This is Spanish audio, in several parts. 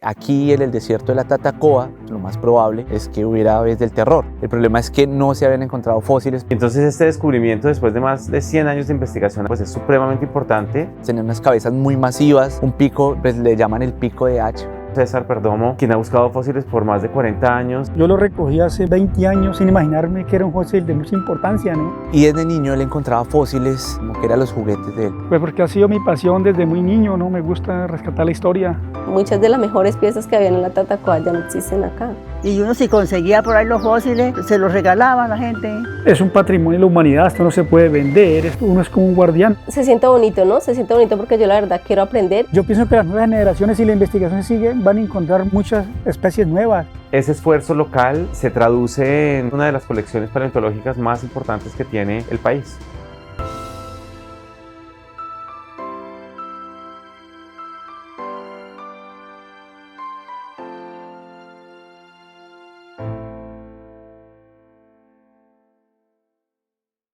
Aquí en el desierto de la Tatacoa, lo más probable es que hubiera aves del terror. El problema es que no se habían encontrado fósiles. Entonces este descubrimiento, después de más de 100 años de investigación, pues es supremamente importante. Tenían unas cabezas muy masivas, un pico, pues le llaman el pico de hacha. César Perdomo, quien ha buscado fósiles por más de 40 años. Yo lo recogí hace 20 años sin imaginarme que era un fósil de mucha importancia, ¿no? Y desde niño él encontraba fósiles como que eran los juguetes de él. Pues porque ha sido mi pasión desde muy niño, ¿no? Me gusta rescatar la historia. Muchas de las mejores piezas que habían en la Tatacoa ya no existen acá. Y uno si conseguía por ahí los fósiles, se los regalaba a la gente. Es un patrimonio de la humanidad, esto no se puede vender, uno es como un guardián. Se siente bonito, ¿no? Se siente bonito porque yo la verdad quiero aprender. Yo pienso que las nuevas generaciones, y la investigación sigue, van a encontrar muchas especies nuevas. Ese esfuerzo local se traduce en una de las colecciones paleontológicas más importantes que tiene el país.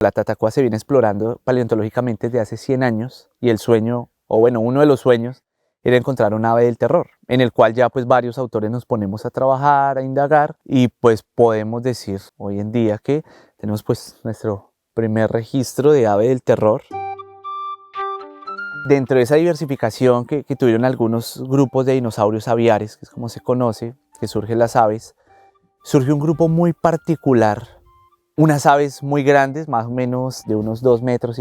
La Tatacoa se viene explorando paleontológicamente desde hace 100 años y el sueño, o bueno, uno de los sueños, era encontrar un ave del terror, en el cual ya pues varios autores nos ponemos a trabajar, a indagar y pues podemos decir hoy en día que tenemos pues nuestro primer registro de ave del terror. Dentro de esa diversificación que tuvieron algunos grupos de dinosaurios aviares, que es como se conoce, que surgen las aves, surge un grupo muy particular. Unas aves muy grandes, más o menos de unos 2,5 metros,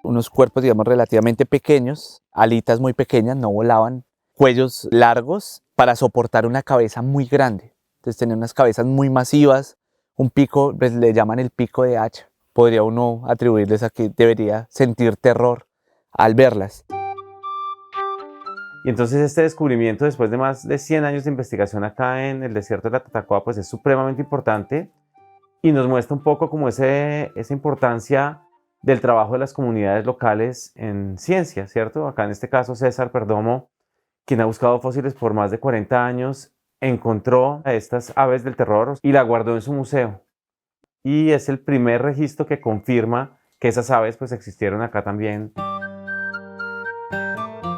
unos cuerpos digamos relativamente pequeños, alitas muy pequeñas, no volaban, cuellos largos para soportar una cabeza muy grande. Entonces tenían unas cabezas muy masivas, un pico, pues le llaman el pico de hacha. Podría uno atribuirles a que debería sentir terror al verlas. Y entonces este descubrimiento, después de más de 100 años de investigación acá en el desierto de la Tatacoa, pues es supremamente importante. Y nos muestra un poco como esa importancia del trabajo de las comunidades locales en ciencia, ¿cierto? Acá en este caso César Perdomo, quien ha buscado fósiles por más de 40 años, encontró a estas aves del terror y la guardó en su museo. Y es el primer registro que confirma que esas aves pues existieron acá también.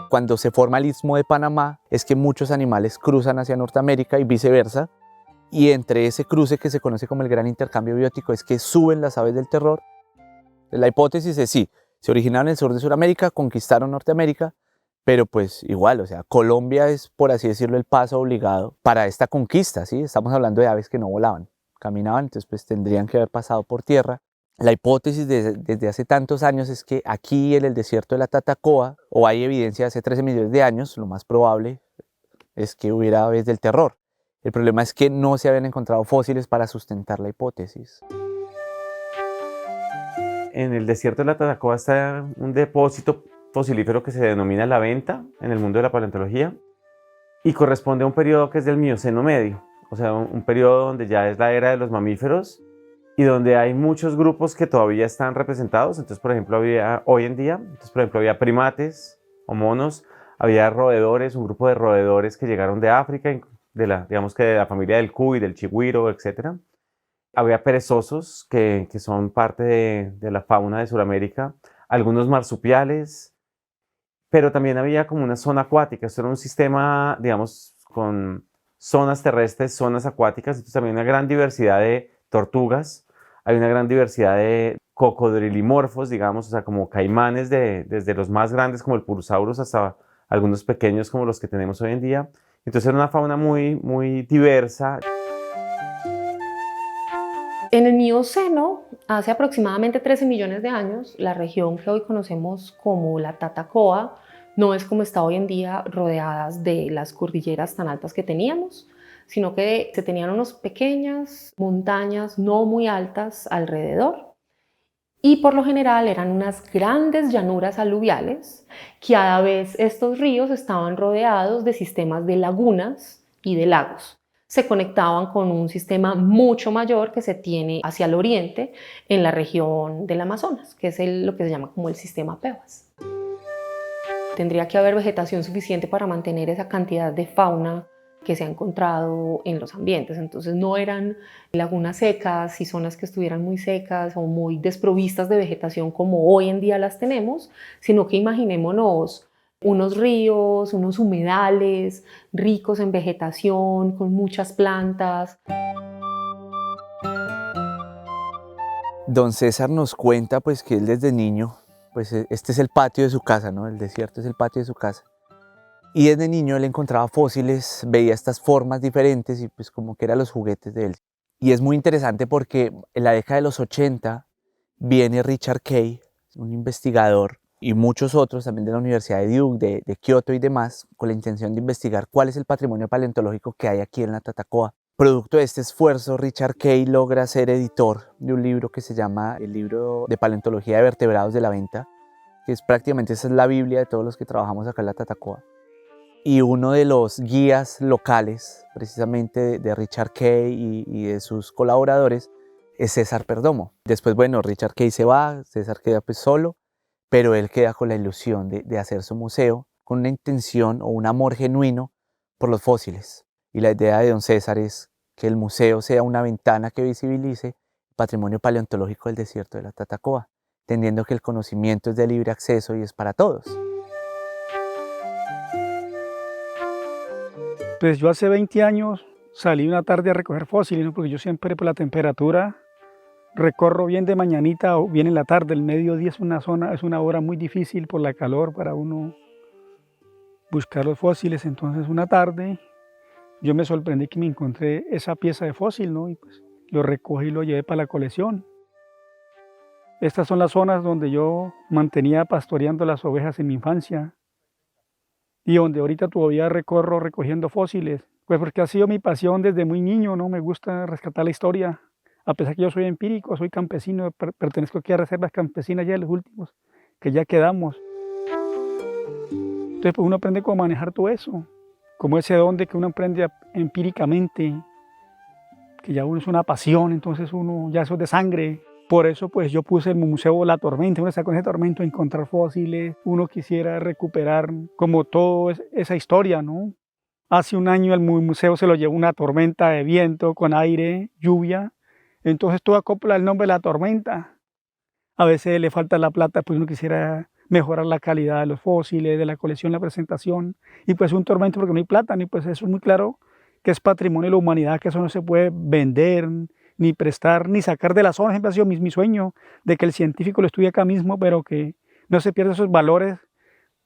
Cuando se forma el Istmo de Panamá es que muchos animales cruzan hacia Norteamérica y viceversa. Y entre ese cruce que se conoce como el gran intercambio biótico es que suben las aves del terror. La hipótesis es sí, se originaron en el sur de Sudamérica, conquistaron Norteamérica, pero pues igual, o sea, Colombia es, por así decirlo, el paso obligado para esta conquista, ¿sí? Estamos hablando de aves que no volaban, caminaban, entonces pues tendrían que haber pasado por tierra. La hipótesis desde hace tantos años es que aquí en el desierto de la Tatacoa, o hay evidencia de hace 13 millones de años, lo más probable es que hubiera aves del terror. El problema es que no se habían encontrado fósiles para sustentar la hipótesis. En el desierto de la Tatacoa está un depósito fosilífero que se denomina la Venta en el mundo de la paleontología y corresponde a un periodo que es del Mioceno medio, o sea, un periodo donde ya es la era de los mamíferos y donde hay muchos grupos que todavía están representados. Entonces, por ejemplo, había primates o monos, había roedores, un grupo de roedores que llegaron de África, digamos que de la familia del cuy, del chigüiro, etc. Había perezosos que son parte de la fauna de Sudamérica, algunos marsupiales, pero también había como una zona acuática. Esto era un sistema, digamos, con zonas terrestres, zonas acuáticas, entonces también una gran diversidad de tortugas, hay una gran diversidad de cocodrilimorfos, digamos, o sea, como caimanes desde los más grandes como el Purosaurus hasta algunos pequeños como los que tenemos hoy en día. Entonces era una fauna muy, muy diversa. En el Mioceno, hace aproximadamente 13 millones de años, la región que hoy conocemos como la Tatacoa no es como está hoy en día, rodeadas de las cordilleras tan altas que teníamos, sino que se tenían unas pequeñas montañas no muy altas alrededor. Y por lo general eran unas grandes llanuras aluviales que a la vez estos ríos estaban rodeados de sistemas de lagunas y de lagos. Se conectaban con un sistema mucho mayor que se tiene hacia el oriente en la región del Amazonas, que es lo que se llama como el sistema PEVAS. Tendría que haber vegetación suficiente para mantener esa cantidad de fauna que se ha encontrado en los ambientes. Entonces no eran lagunas secas y zonas que estuvieran muy secas o muy desprovistas de vegetación como hoy en día las tenemos, sino que imaginémonos Unos ríos, unos humedales ricos en vegetación, con muchas plantas. Don César nos cuenta pues que él desde niño, pues este es el patio de su casa, ¿no? El desierto es el patio de su casa. Y desde niño él encontraba fósiles, veía estas formas diferentes y pues como que eran los juguetes de él. Y es muy interesante porque en la década de los 80 viene Richard Kay, un investigador, y muchos otros también de la Universidad de Duke, de Kioto y demás, con la intención de investigar cuál es el patrimonio paleontológico que hay aquí en la Tatacoa. Producto de este esfuerzo, Richard Kay logra ser editor de un libro que se llama el Libro de Paleontología de Vertebrados de la Venta, que es prácticamente esa es la Biblia de todos los que trabajamos acá en la Tatacoa. Y uno de los guías locales, precisamente de Richard Kay y de sus colaboradores, es César Perdomo. Después, bueno, Richard Kay se va, César queda pues solo, pero él queda con la ilusión de hacer su museo con una intención o un amor genuino por los fósiles. Y la idea de don César es que el museo sea una ventana que visibilice el patrimonio paleontológico del desierto de la Tatacoa, entendiendo que el conocimiento es de libre acceso y es para todos. Pues yo hace 20 años salí una tarde a recoger fósiles, ¿no? Porque yo siempre por la temperatura recorro bien de mañanita o bien en la tarde. El mediodía es una hora muy difícil por la calor para uno buscar los fósiles. Entonces una tarde yo me sorprendí que me encontré esa pieza de fósil, ¿no? Y pues lo recogí y lo llevé para la colección. Estas son las zonas donde yo mantenía pastoreando las ovejas en mi infancia y donde ahorita todavía recorro recogiendo fósiles, pues porque ha sido mi pasión desde muy niño, ¿no? Me gusta rescatar la historia, a pesar que yo soy empírico, soy campesino, pertenezco aquí a reservas campesinas ya de los últimos, que ya quedamos. Entonces pues uno aprende cómo manejar todo eso, como ese don de que uno aprende empíricamente, que ya uno es una pasión, entonces uno ya eso es de sangre. Por eso pues yo puse el Museo La Tormenta, uno está con ese tormento a encontrar fósiles, uno quisiera recuperar como toda esa historia, ¿no? Hace un año el museo se lo llevó una tormenta de viento, con aire, lluvia, entonces todo acopla el nombre de La Tormenta. A veces le falta la plata, pues uno quisiera mejorar la calidad de los fósiles, de la colección, la presentación, y pues un tormento porque no hay plata, y pues eso es muy claro que es patrimonio de la humanidad, que eso no se puede vender, ni prestar, ni sacar de la zona. Siempre ha sido mi sueño de que el científico lo estudie acá mismo, pero que no se pierdan esos valores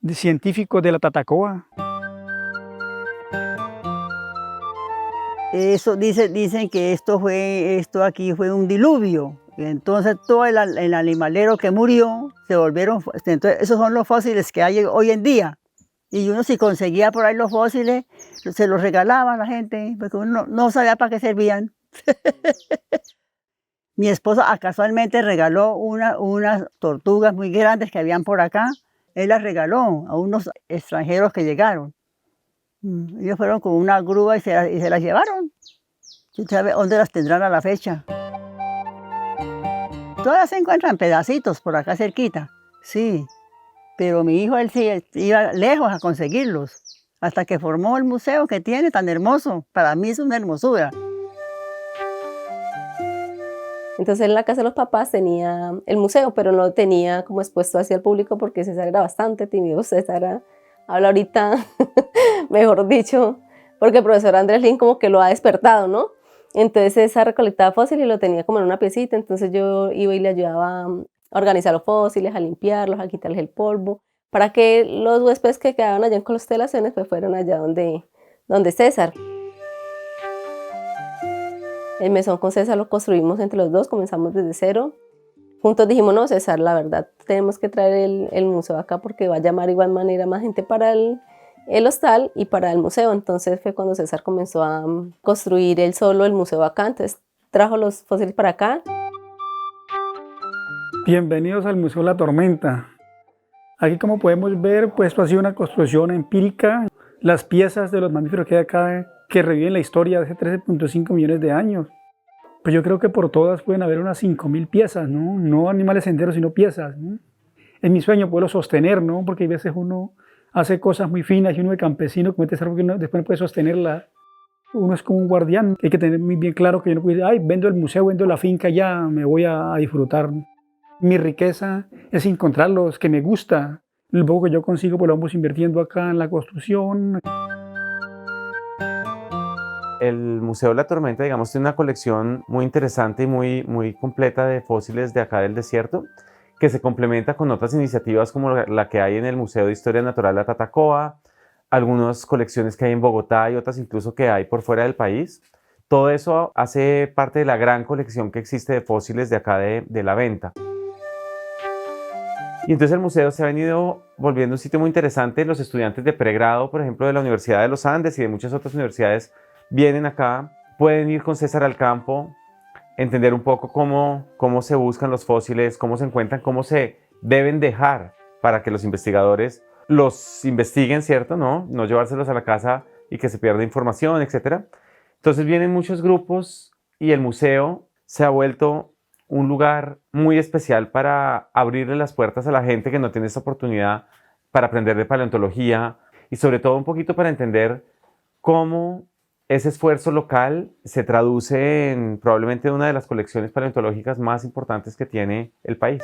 científicos de la Tatacoa. Eso dicen que esto aquí fue un diluvio. Y entonces todo el animalero que murió se volvieron. Entonces esos son los fósiles que hay hoy en día. Y uno si conseguía por ahí los fósiles, se los regalaba a la gente, porque uno no sabía para qué servían. Mi esposa casualmente regaló unas tortugas muy grandes que habían por acá. Él las regaló a unos extranjeros que llegaron. Ellos fueron con una grúa y se las llevaron. ¿Quién sabe dónde las tendrán a la fecha? Todas se encuentran pedacitos por acá cerquita, sí. Pero mi hijo, él sí iba lejos a conseguirlos, hasta que formó el museo que tiene tan hermoso. Para mí es una hermosura. Entonces en la casa de los papás tenía el museo, pero no lo tenía como expuesto hacia el público porque César era bastante tímido. César habla ahorita, mejor dicho, porque el profesor Andrés Lin como que lo ha despertado, ¿no? Entonces César recolectaba fósiles y lo tenía como en una piecita, entonces yo iba y le ayudaba a organizar los fósiles, a limpiarlos, a quitarles el polvo, para que los huéspedes que quedaban allá en Constelaciones pues fueran allá donde César. El mesón con César lo construimos entre los dos, comenzamos desde cero. Juntos dijimos, no, César, la verdad, tenemos que traer el museo acá porque va a llamar igual manera más gente para el hostal y para el museo. Entonces fue cuando César comenzó a construir él solo el museo acá. Entonces trajo los fósiles para acá. Bienvenidos al Museo La Tormenta. Aquí, como podemos ver, pues esto ha sido una construcción empírica. Las piezas de los mamíferos que hay acá que reviven la historia de hace 13.5 millones de años. Pues yo creo que por todas pueden haber unas 5.000 piezas, ¿no? No animales enteros, sino piezas, ¿no? Es mi sueño poderlo sostener, ¿no? Porque a veces uno hace cosas muy finas y uno de campesino comete ese error que después no puede sostenerla. Uno es como un guardián. Hay que tener muy bien claro que yo no puedo decir, ay, vendo el museo, vendo la finca, ya me voy a disfrutar. Mi riqueza es encontrar los que me gusta, El poco que yo consigo, pues lo vamos invirtiendo acá en la construcción. El Museo de la Tormenta, digamos, tiene una colección muy interesante y muy completa de fósiles de acá del desierto, que se complementa con otras iniciativas como la que hay en el Museo de Historia Natural de Tatacoa, algunas colecciones que hay en Bogotá y otras incluso que hay por fuera del país. Todo eso hace parte de la gran colección que existe de fósiles de acá de La Venta. Y entonces el museo se ha venido volviendo un sitio muy interesante. Los estudiantes de pregrado, por ejemplo, de la Universidad de los Andes y de muchas otras universidades, vienen acá, pueden ir con César al campo, entender un poco cómo se buscan los fósiles, cómo se encuentran, cómo se deben dejar para que los investigadores los investiguen, ¿cierto? No llevárselos a la casa y que se pierda información, etc. Entonces vienen muchos grupos y el museo se ha vuelto un lugar muy especial para abrirle las puertas a la gente que no tiene esta oportunidad para aprender de paleontología y sobre todo un poquito para entender cómo ese esfuerzo local se traduce en probablemente una de las colecciones paleontológicas más importantes que tiene el país.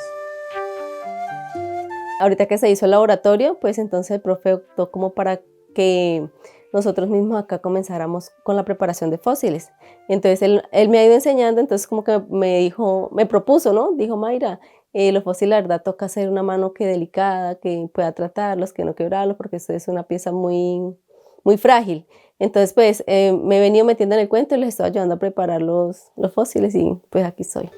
Ahorita que se hizo el laboratorio, pues entonces el profe optó como para que nosotros mismos acá comenzáramos con la preparación de fósiles. Entonces él me ha ido enseñando, entonces como que me propuso, ¿no? Dijo, Mayra, los fósiles la verdad toca hacer una mano que delicada, que pueda tratarlos, que no quebrarlos, porque esto es una pieza muy frágil. Entonces pues me he venido metiendo en el cuento y les estoy ayudando a preparar los fósiles y pues aquí estoy.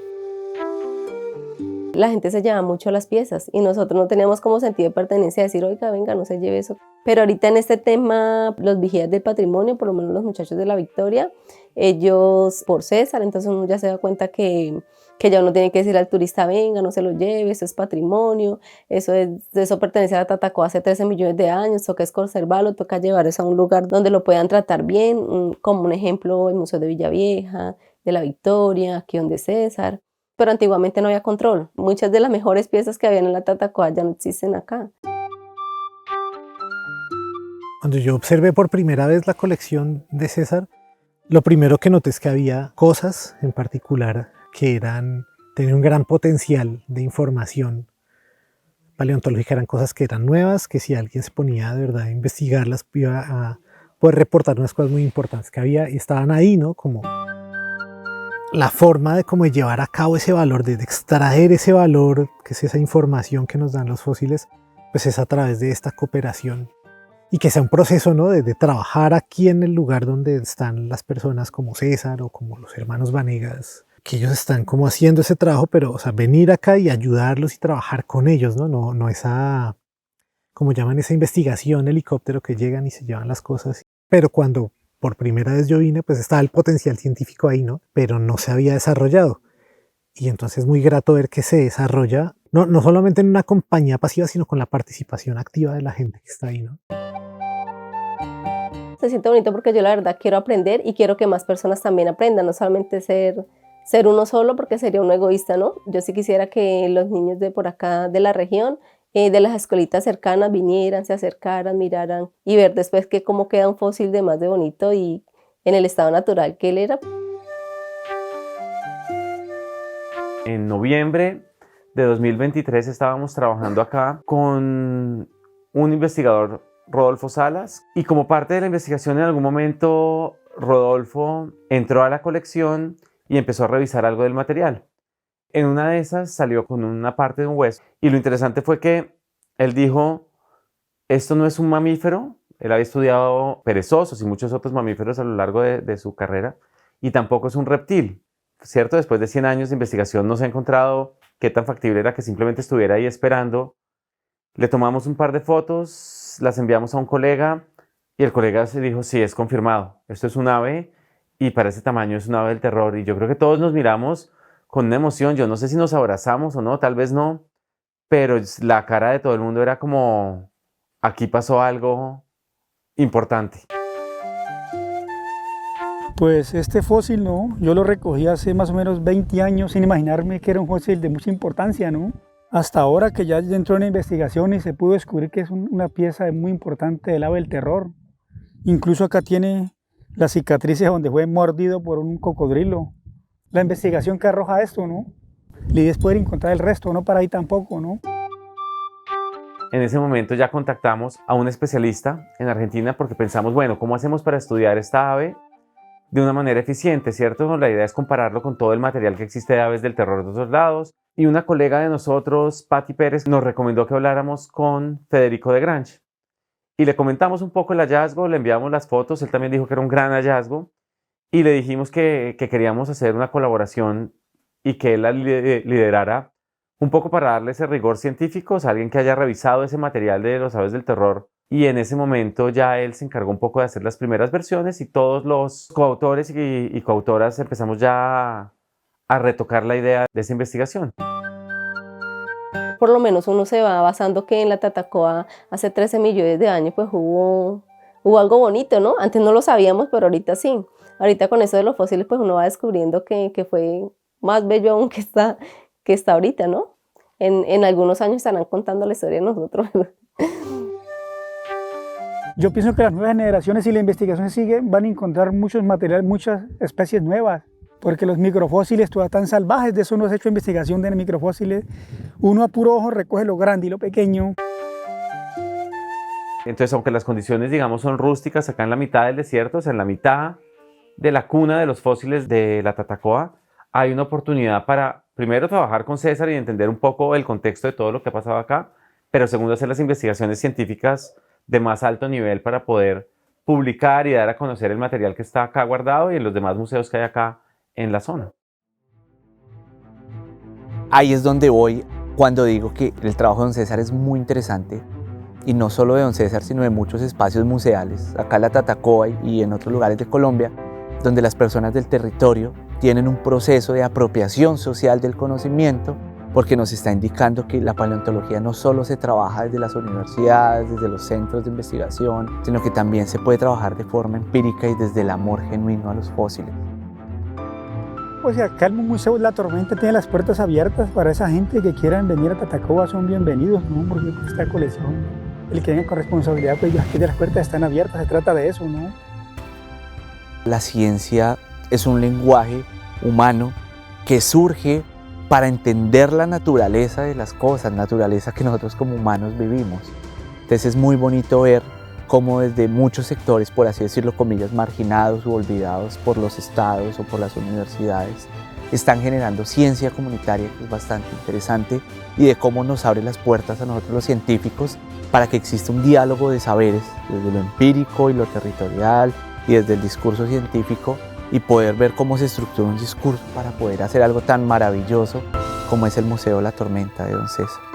La gente se lleva mucho las piezas y nosotros no teníamos como sentido de pertenencia de decir, oiga, venga, no se lleve eso. Pero ahorita en este tema, los vigías del patrimonio, por lo menos los muchachos de la Victoria, ellos por César, entonces uno ya se da cuenta que ya uno tiene que decir al turista, venga, no se lo lleve, eso es patrimonio, eso pertenece a la Tatacoa hace 13 millones de años, toca es conservarlo, toca llevar eso a un lugar donde lo puedan tratar bien, como un ejemplo el Museo de Villavieja, de la Victoria, aquí donde César. Pero antiguamente no había control. Muchas de las mejores piezas que habían en la Tatacoa ya no existen acá. Cuando yo observé por primera vez la colección de César, lo primero que noté es que había cosas en particular que tenían un gran potencial de información paleontológica, eran cosas que eran nuevas, que si alguien se ponía de verdad a investigarlas iba a poder reportar unas cosas muy importantes que había y estaban ahí, ¿no? Como la forma de cómo llevar a cabo ese valor, de extraer ese valor, que es esa información que nos dan los fósiles, pues es a través de esta cooperación. Y que sea un proceso, ¿no? de trabajar aquí en el lugar donde están las personas como César o como los hermanos Vanegas, que ellos están como haciendo ese trabajo, pero o sea, venir acá y ayudarlos y trabajar con ellos, no esa, como llaman esa investigación, helicóptero que llegan y se llevan las cosas. Pero cuando por primera vez yo vine, pues estaba el potencial científico ahí, ¿no? Pero no se había desarrollado. Y entonces es muy grato ver que se desarrolla, no solamente en una compañía pasiva, sino con la participación activa de la gente que está ahí, ¿no? Se siente bonito porque yo la verdad quiero aprender y quiero que más personas también aprendan, no solamente ser uno solo porque sería uno egoísta, ¿no? Yo sí quisiera que los niños de por acá, de la región, de las escuelitas cercanas vinieran, se acercaran, miraran y ver después cómo queda un fósil de más de bonito y en el estado natural que él era. En noviembre de 2023 estábamos trabajando acá con un investigador, Rodolfo Salas, y como parte de la investigación en algún momento Rodolfo entró a la colección y empezó a revisar algo del material. En una de esas salió con una parte de un hueso y lo interesante fue que él dijo, esto no es un mamífero, él había estudiado perezosos y muchos otros mamíferos a lo largo de su carrera, y tampoco es un reptil, ¿cierto? Después de 100 años de investigación no se ha encontrado qué tan factible era que simplemente estuviera ahí esperando. Le tomamos un par de fotos, las enviamos a un colega y el colega se dijo, sí, es confirmado, esto es un ave y para ese tamaño es un ave del terror. Y yo creo que todos nos miramos con una emoción, yo no sé si nos abrazamos o no, tal vez no, pero la cara de todo el mundo era como, aquí pasó algo importante. Pues este fósil, ¿no? Yo lo recogí hace más o menos 20 años sin imaginarme que era un fósil de mucha importancia, ¿no? Hasta ahora que ya entró en la investigación y se pudo descubrir que es una pieza muy importante del ave del terror. Incluso acá tiene las cicatrices donde fue mordido por un cocodrilo. La investigación que arroja esto, ¿no? La idea es poder encontrar el resto, no para ahí tampoco, ¿no? En ese momento ya contactamos a un especialista en Argentina porque pensamos, bueno, ¿cómo hacemos para estudiar esta ave de una manera eficiente, cierto? La idea es compararlo con todo el material que existe de aves del terror de otros lados. Y una colega de nosotros, Patti Pérez, nos recomendó que habláramos con Federico de Grange. Y le comentamos un poco el hallazgo, le enviamos las fotos, él también dijo que era un gran hallazgo. Y le dijimos que queríamos hacer una colaboración y que él la liderara un poco para darle ese rigor científico, o sea, alguien que haya revisado ese material de los aves del terror. Y en ese momento ya él se encargó un poco de hacer las primeras versiones y todos los coautores y coautoras empezamos ya a retocar la idea de esa investigación. Por lo menos uno se va basando que en la Tatacoa hace 13 millones de años pues hubo algo bonito, ¿no? Antes no lo sabíamos, pero ahorita sí. Ahorita con eso de los fósiles pues uno va descubriendo que fue más bello aún que está ahorita, ¿no? En algunos años estarán contando la historia de nosotros. Yo pienso que las nuevas generaciones, si la investigación sigue, van a encontrar muchos materiales, muchas especies nuevas, porque los microfósiles todavía están salvajes. De eso no se ha hecho investigación de microfósiles. Uno a puro ojo recoge lo grande y lo pequeño. Entonces, aunque las condiciones, digamos, son rústicas acá en la mitad del desierto, o sea, en la mitad de la cuna de los fósiles de la Tatacoa, hay una oportunidad para, primero, trabajar con César y entender un poco el contexto de todo lo que ha pasado acá, pero segundo, hacer las investigaciones científicas de más alto nivel para poder publicar y dar a conocer el material que está acá guardado y en los demás museos que hay acá en la zona. Ahí es donde voy cuando digo que el trabajo de don César es muy interesante, y no solo de don César, sino de muchos espacios museales, acá en la Tatacoa y en otros lugares de Colombia, donde las personas del territorio tienen un proceso de apropiación social del conocimiento, porque nos está indicando que la paleontología no solo se trabaja desde las universidades, desde los centros de investigación, sino que también se puede trabajar de forma empírica y desde el amor genuino a los fósiles. Pues acá el Museo La Tormenta tiene las puertas abiertas para esa gente que quieran venir a Tatacoa, son bienvenidos, ¿no? Porque esta colección, el que venga con responsabilidad, pues ya que las puertas están abiertas, se trata de eso, ¿no? La ciencia es un lenguaje humano que surge para entender la naturaleza de las cosas, naturaleza que nosotros como humanos vivimos. Entonces es muy bonito ver cómo desde muchos sectores, por así decirlo, comillas, marginados o olvidados por los estados o por las universidades, están generando ciencia comunitaria, que es bastante interesante, y de cómo nos abre las puertas a nosotros los científicos para que exista un diálogo de saberes desde lo empírico y lo territorial y desde el discurso científico, y poder ver cómo se estructura un discurso para poder hacer algo tan maravilloso como es el Museo La Tormenta de don César.